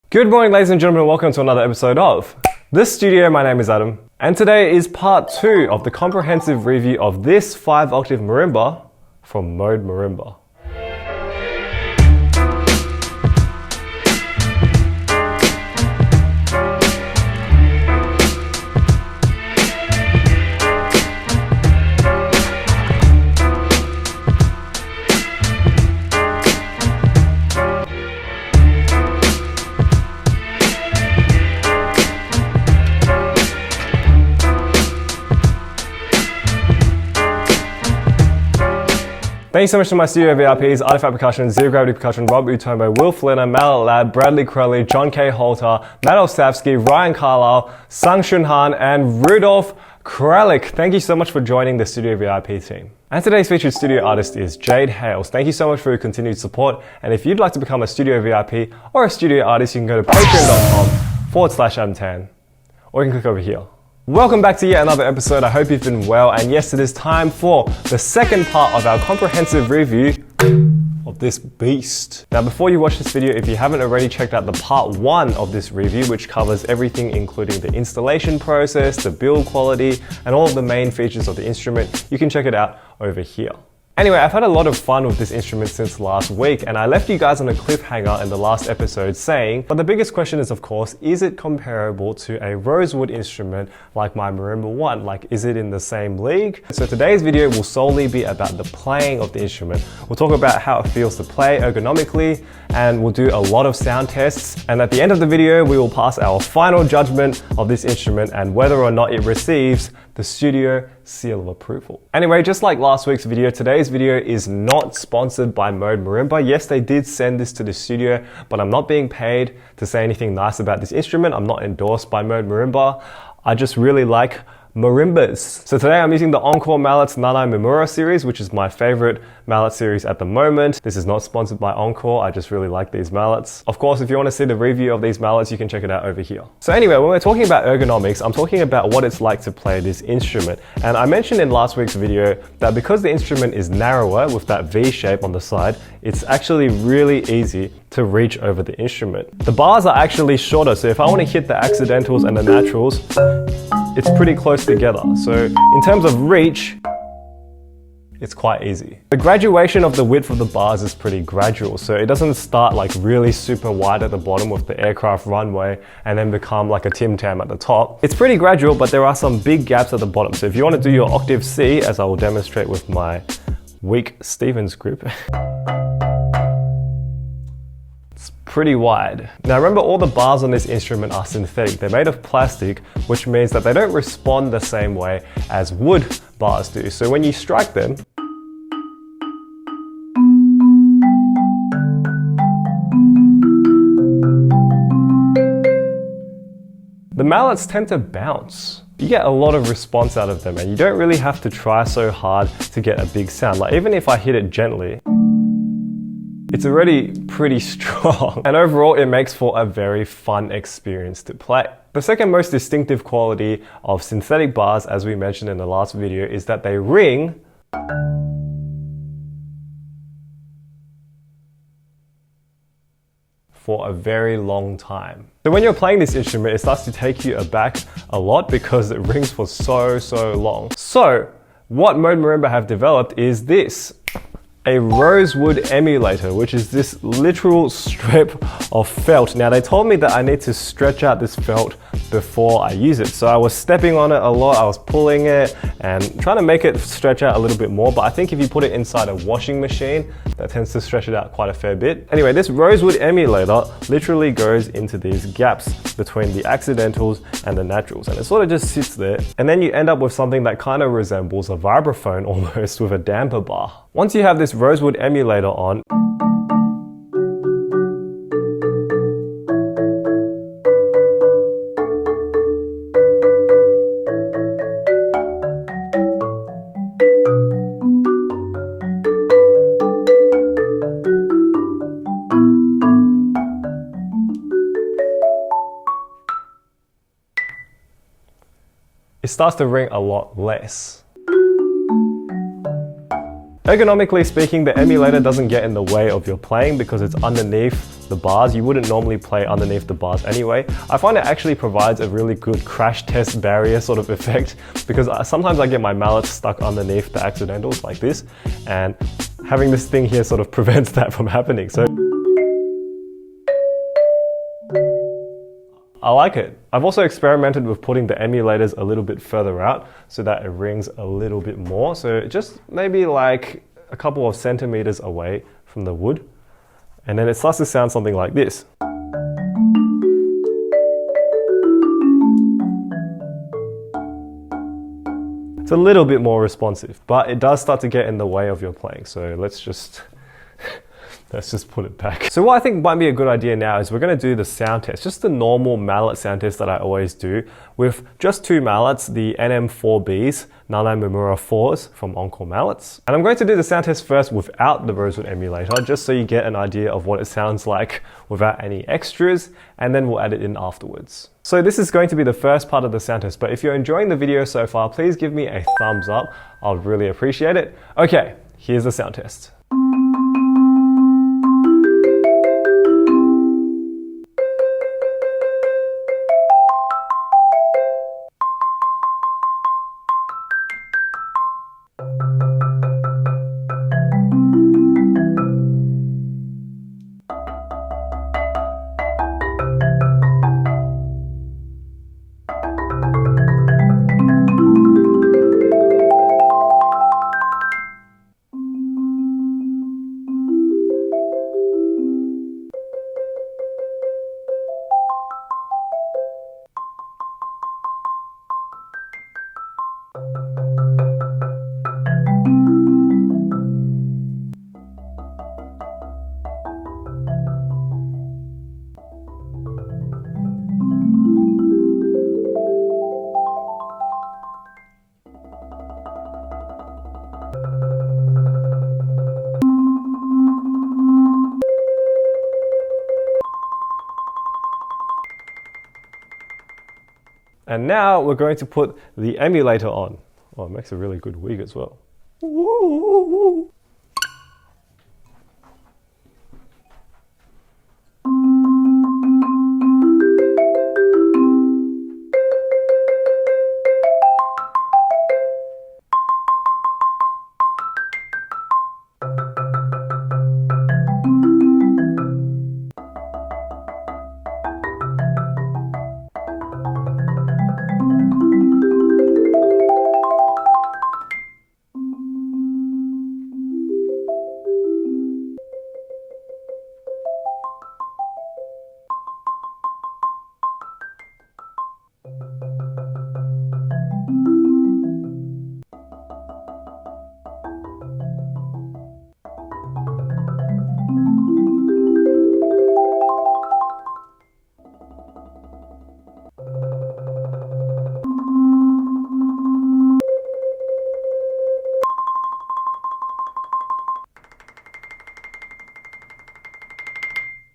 Good morning, ladies and gentlemen, welcome to another episode of This Studio. My name is Adam, and today is part 2 of the comprehensive review of this 5-octave marimba from Mode Marimba. Thank you so much to my studio VIPs, Artifact Percussion, Zero Gravity Percussion, Rob Utombo, Will Flynn, Mallet Lab, Bradley Crowley, John K. Holter, Matt Olsavsky, Ryan Carlisle, Sang Shun Han, and Rudolph Kralik. Thank you so much for joining the studio VIP team. And today's featured studio artist is Jade Hales. Thank you so much for your continued support. And if you'd like to become a studio VIP or a studio artist, you can go to patreon.com/M10, or you can click over here. Welcome back to yet another episode. I hope you've been well, and yes, it is time for the second part of our comprehensive review of this beast. Now, before you watch this video, if you haven't already checked out the part 1 of this review, which covers everything including the installation process, the build quality, and all of the main features of the instrument, you can check it out over here. Anyway, I've had a lot of fun with this instrument since last week, and I left you guys on a cliffhanger in the last episode saying, but the biggest question is, of course, is it comparable to a Rosewood instrument like my Marimba 1? Like, is it in the same league? So today's video will solely be about the playing of the instrument. We'll talk about how it feels to play ergonomically, and we'll do a lot of sound tests. And at the end of the video, we will pass our final judgment of this instrument and whether or not it receives the studio seal of approval. Anyway, just like last week's video, today's video is not sponsored by Mode Marimba. Yes, they did send this to the studio, but I'm not being paid to say anything nice about this instrument. I'm not endorsed by Mode Marimba. I just really like marimbas. So today I'm using the Encore Mallets Nanae Mimura series, which is my favorite mallet series at the moment. This is not sponsored by Encore, I just really like these mallets. Of course, if you want to see the review of these mallets, you can check it out over here. So anyway, when we're talking about ergonomics, I'm talking about what it's like to play this instrument. And I mentioned in last week's video that because the instrument is narrower with that V shape on the side, it's actually really easy to reach over the instrument. The bars are actually shorter, so if I want to hit the accidentals and the naturals, it's pretty close together. So in terms of reach, it's quite easy. The graduation of the width of the bars is pretty gradual, so it doesn't start like really super wide at the bottom with the aircraft runway and then become like a Tim Tam at the top. It's pretty gradual, but there are some big gaps at the bottom. So if you want to do your octave C, as I will demonstrate with my weak Stevens group, pretty wide. Now remember, all the bars on this instrument are synthetic. They're made of plastic, which means that they don't respond the same way as wood bars do. So when you strike them, the mallets tend to bounce. You get a lot of response out of them, and you don't really have to try so hard to get a big sound. Like, even if I hit it gently, it's already pretty strong, and overall it makes for a very fun experience to play. The second most distinctive quality of synthetic bars, as we mentioned in the last video, is that they ring for a very long time. So when you're playing this instrument, it starts to take you aback a lot because it rings for so long. So what Mode Marimba have developed is this: a Rosewood Emulator, which is this literal strip of felt. Now, they told me that I need to stretch out this felt before I use it. So I was stepping on it a lot, I was pulling it and trying to make it stretch out a little bit more. But I think if you put it inside a washing machine, that tends to stretch it out quite a fair bit. Anyway, this Rosewood Emulator literally goes into these gaps between the accidentals and the naturals, and it sort of just sits there. And then you end up with something that kind of resembles a vibraphone almost, with a damper bar. Once you have this Rosewood Emulator on, it starts to ring a lot less. Ergonomically speaking, the emulator doesn't get in the way of your playing because it's underneath the bars. You wouldn't normally play underneath the bars anyway. I find it actually provides a really good crash test barrier sort of effect because sometimes I get my mallets stuck underneath the accidentals like this, and having this thing here sort of prevents that from happening. So I like it. I've also experimented with putting the emulators a little bit further out so that it rings a little bit more. So just maybe like a couple of centimeters away from the wood. And then it starts to sound something like this. It's a little bit more responsive, but it does start to get in the way of your playing. So let's just put it back. So what I think might be a good idea now is we're going to do the sound test, just the normal mallet sound test that I always do with just two mallets, the NM4Bs, Nanae Mimura 4s from Encore Mallets. And I'm going to do the sound test first without the Rosewood emulator, just so you get an idea of what it sounds like without any extras, and then we'll add it in afterwards. So this is going to be the first part of the sound test, but if you're enjoying the video so far, please give me a thumbs up. I'll really appreciate it. Okay, here's the sound test. And now we're going to put the emulator on. Oh, it makes a really good wig as well.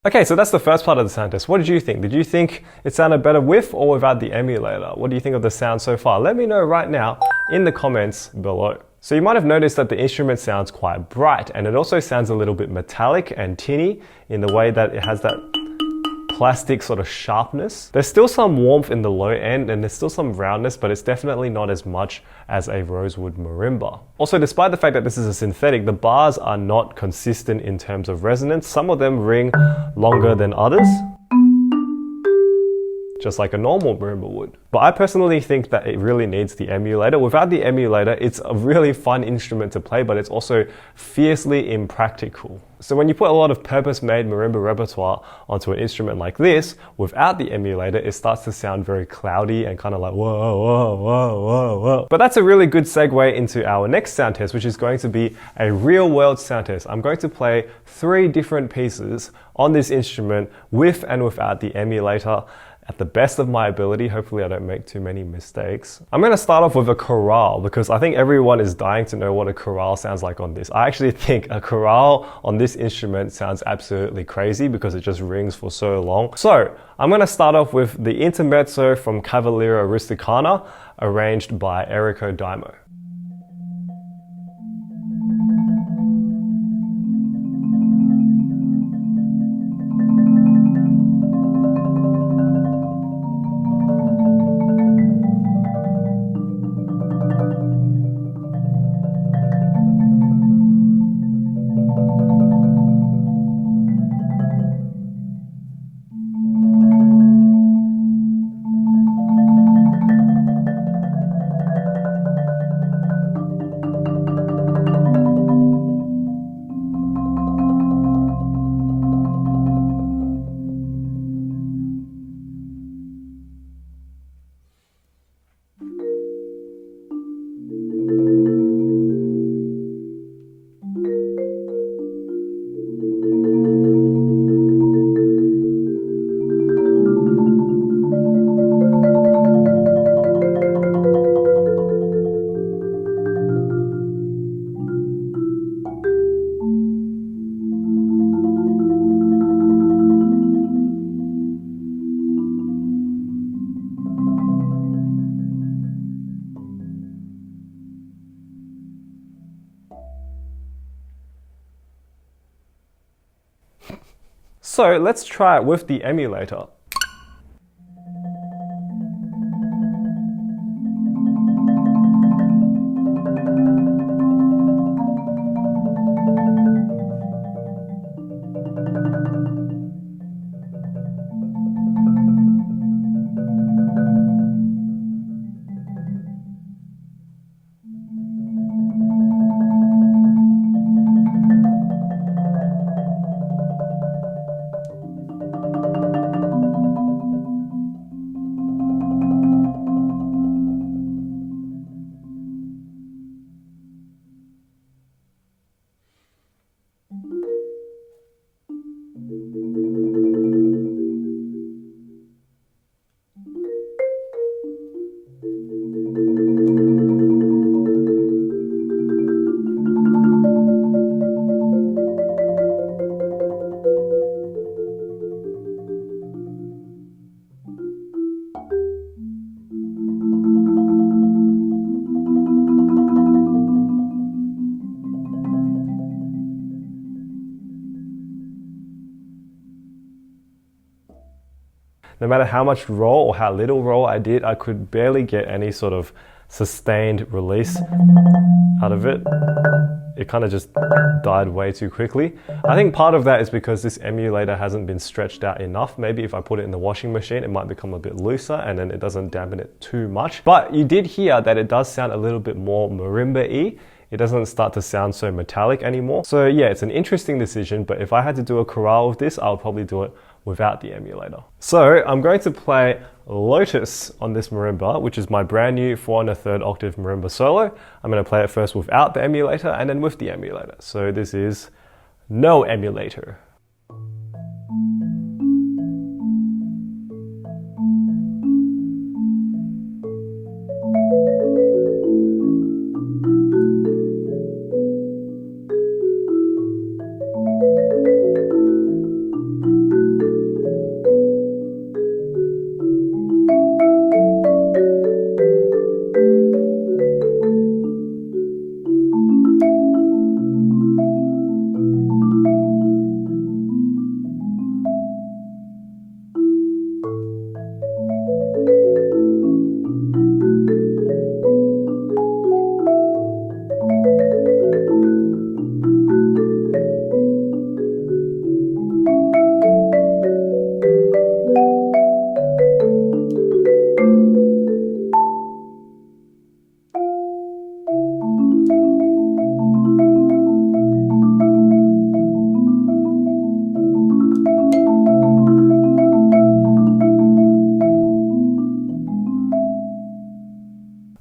Okay, so that's the first part of the sound test. What did you think? Did you think it sounded better with or without the emulator? What do you think of the sound so far? Let me know right now in the comments below. So you might have noticed that the instrument sounds quite bright, and it also sounds a little bit metallic and tinny in the way that it has that plastic sort of sharpness. There's still some warmth in the low end and there's still some roundness, but it's definitely not as much as a Rosewood marimba. Also, despite the fact that this is a synthetic, the bars are not consistent in terms of resonance. Some of them ring longer than others, just like a normal marimba would. But I personally think that it really needs the emulator. Without the emulator, it's a really fun instrument to play, but it's also fiercely impractical. So when you put a lot of purpose-made marimba repertoire onto an instrument like this, without the emulator, it starts to sound very cloudy and kind of like whoa, whoa, whoa, whoa, whoa. But that's a really good segue into our next sound test, which is going to be a real-world sound test. I'm going to play 3 different pieces on this instrument with and without the emulator, at the best of my ability. Hopefully I don't make too many mistakes. I'm going to start off with a chorale because I think everyone is dying to know what a chorale sounds like on this. I actually think a chorale on this instrument sounds absolutely crazy because it just rings for so long. So I'm going to start off with the Intermezzo from Cavalleria Rusticana, arranged by Eriko Daimo. So let's try it with the emulator. No matter how much roll or how little roll I did, I could barely get any sort of sustained release out of it. It kind of just died way too quickly. I think part of that is because this emulator hasn't been stretched out enough. Maybe if I put it in the washing machine, it might become a bit looser and then it doesn't dampen it too much. But you did hear that it does sound a little bit more marimba-y. It doesn't start to sound so metallic anymore. So yeah, it's an interesting decision, but if I had to do a chorale with this, I would probably do it without the emulator. So I'm going to play Lotus on this marimba, which is my brand new 4 1/3 octave marimba solo. I'm going to play it first without the emulator and then with the emulator. So this is no emulator.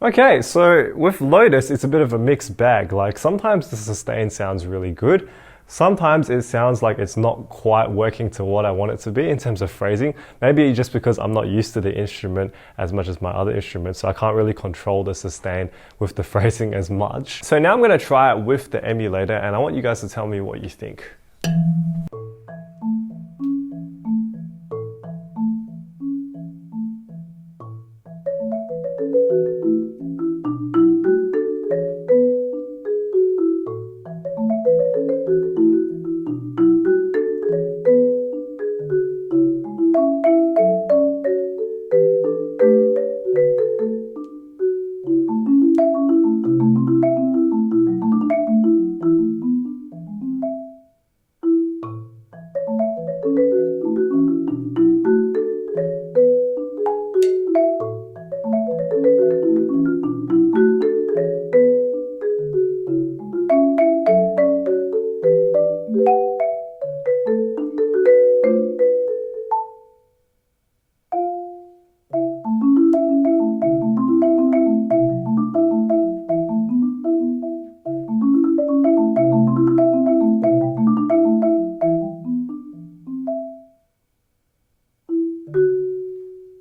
Okay, so with Lotus, it's a bit of a mixed bag. Like sometimes the sustain sounds really good. Sometimes it sounds like it's not quite working to what I want it to be in terms of phrasing. Maybe just because I'm not used to the instrument as much as my other instruments, so I can't really control the sustain with the phrasing as much. So now I'm gonna try it with the emulator and I want you guys to tell me what you think.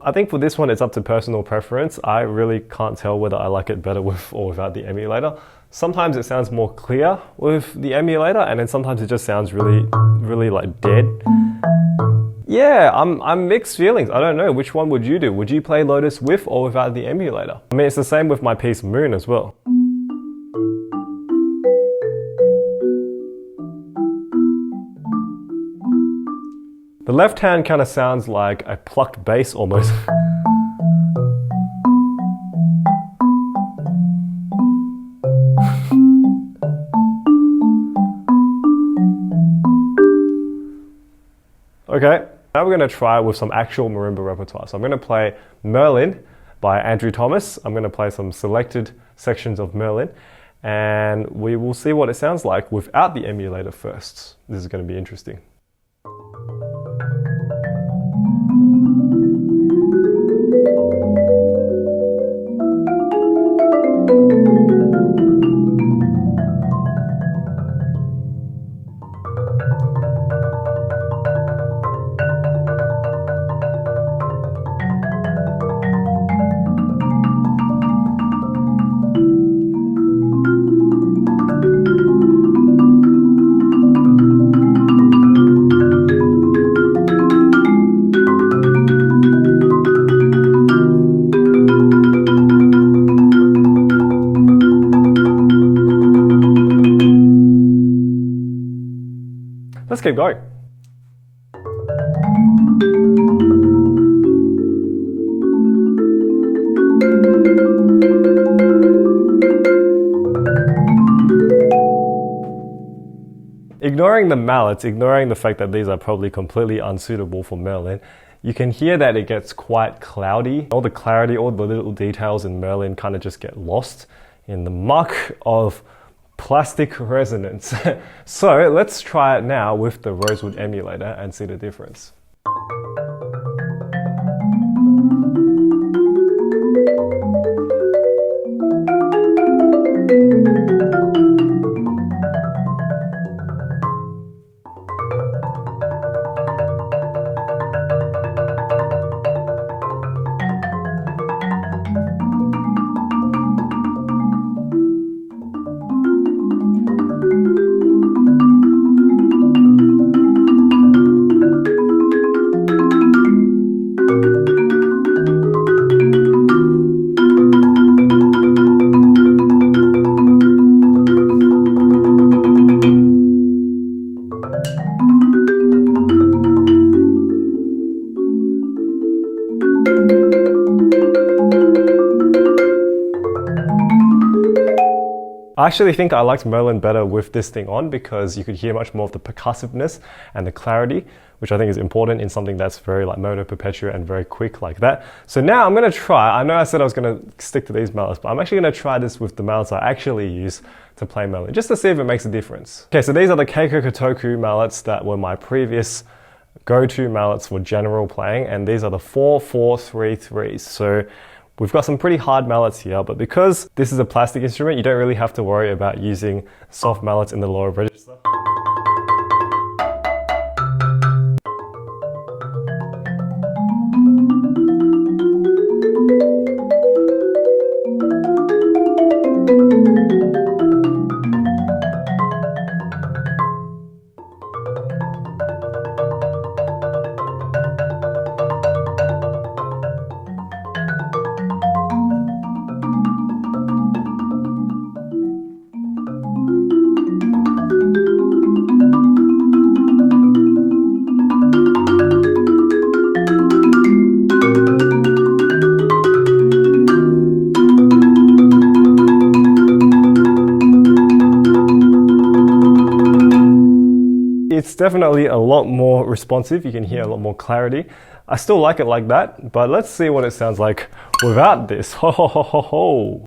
I think for this one, it's up to personal preference. I really can't tell whether I like it better with or without the emulator. Sometimes it sounds more clear with the emulator, and then sometimes it just sounds really like dead. Yeah, I'm mixed feelings. I don't know, which one would you do? Would you play Lotus with or without the emulator? I mean, it's the same with my piece Moon as well. The left hand kind of sounds like a plucked bass almost. Okay, now we're going to try with some actual marimba repertoire. So I'm going to play Merlin by Andrew Thomas. I'm going to play some selected sections of Merlin, and we will see what it sounds like without the emulator first. This is going to be interesting. Let's keep going. Ignoring the mallets, ignoring the fact that these are probably completely unsuitable for Merlin, you can hear that it gets quite cloudy. All the clarity, all the little details in Merlin kind of just get lost in the muck of plastic resonance. So let's try it now with the Rosewood Emulator and see the difference. I actually think I liked Merlin better with this thing on because you could hear much more of the percussiveness and the clarity, which I think is important in something that's very like mono perpetua and very quick like that. So now I'm going to try, I know I said I was going to stick to these mallets, but I'm actually going to try this with the mallets I actually use to play Merlin, just to see if it makes a difference. Okay, so these are the Keiko Kotoku mallets that were my previous go-to mallets for general playing, and these are the 4-4-3-3s. So we've got some pretty hard mallets here, but because this is a plastic instrument, you don't really have to worry about using soft mallets in the lower register. It's definitely a lot more responsive. You can hear a lot more clarity. I still like it like that, but let's see what it sounds like without this. Ho ho ho ho ho.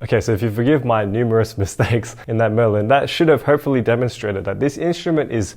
Okay, so if you forgive my numerous mistakes in that Merlin, that should have hopefully demonstrated that this instrument is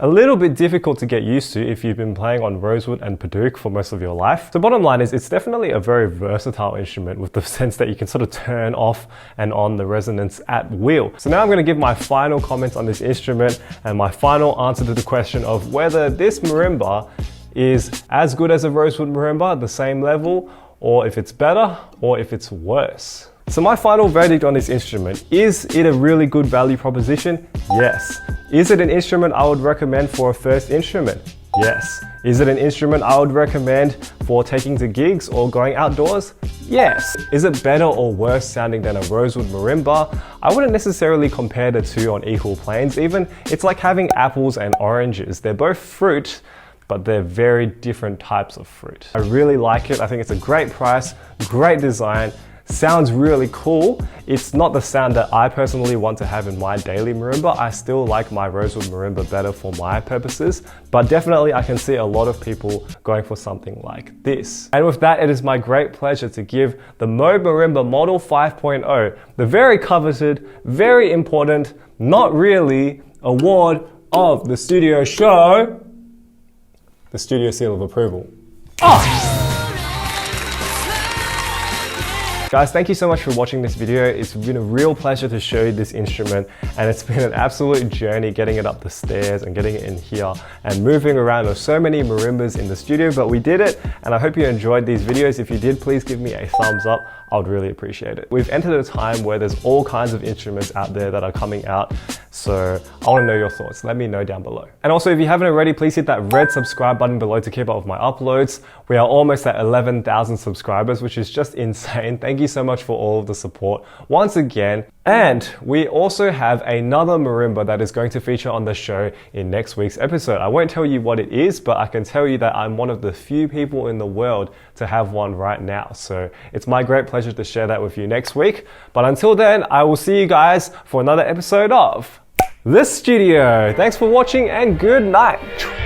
a little bit difficult to get used to if you've been playing on rosewood and padauk for most of your life. The bottom line is it's definitely a very versatile instrument with the sense that you can sort of turn off and on the resonance at will. So now I'm going to give my final comments on this instrument and my final answer to the question of whether this marimba is as good as a rosewood marimba, the same level, or if it's better, or if it's worse. So my final verdict on this instrument, is it a really good value proposition? Yes. Is it an instrument I would recommend for a first instrument? Yes. Is it an instrument I would recommend for taking to gigs or going outdoors? Yes. Is it better or worse sounding than a rosewood marimba? I wouldn't necessarily compare the two on equal planes even. It's like having apples and oranges. They're both fruit, but they're very different types of fruit. I really like it. I think it's a great price, great design, sounds really cool. It's not the sound that I personally want to have in my daily marimba. I still like my rosewood marimba better for my purposes, but definitely I can see a lot of people going for something like this. And with that, it is my great pleasure to give the Mode Marimba Model 5.0 the very coveted, very important, not really, award of the studio show, the studio seal of approval. Guys, thank you so much for watching this video. It's been a real pleasure to show you this instrument, and it's been an absolute journey getting it up the stairs and getting it in here and moving around. There's so many marimbas in the studio, but we did it, and I hope you enjoyed these videos. If you did, please give me a thumbs up. I would really appreciate it. We've entered a time where there's all kinds of instruments out there that are coming out, so I want to know your thoughts. Let me know down below. And also, if you haven't already, please hit that red subscribe button below to keep up with my uploads. We are almost at 11,000 subscribers, which is just insane. Thank you so much for all of the support once again. And we also have another marimba that is going to feature on the show in next week's episode. I won't tell you what it is, but I can tell you that I'm one of the few people in the world to have one right now. So it's my great pleasure to share that with you next week. But until then, I will see you guys for another episode of The Studio. Thanks for watching and good night.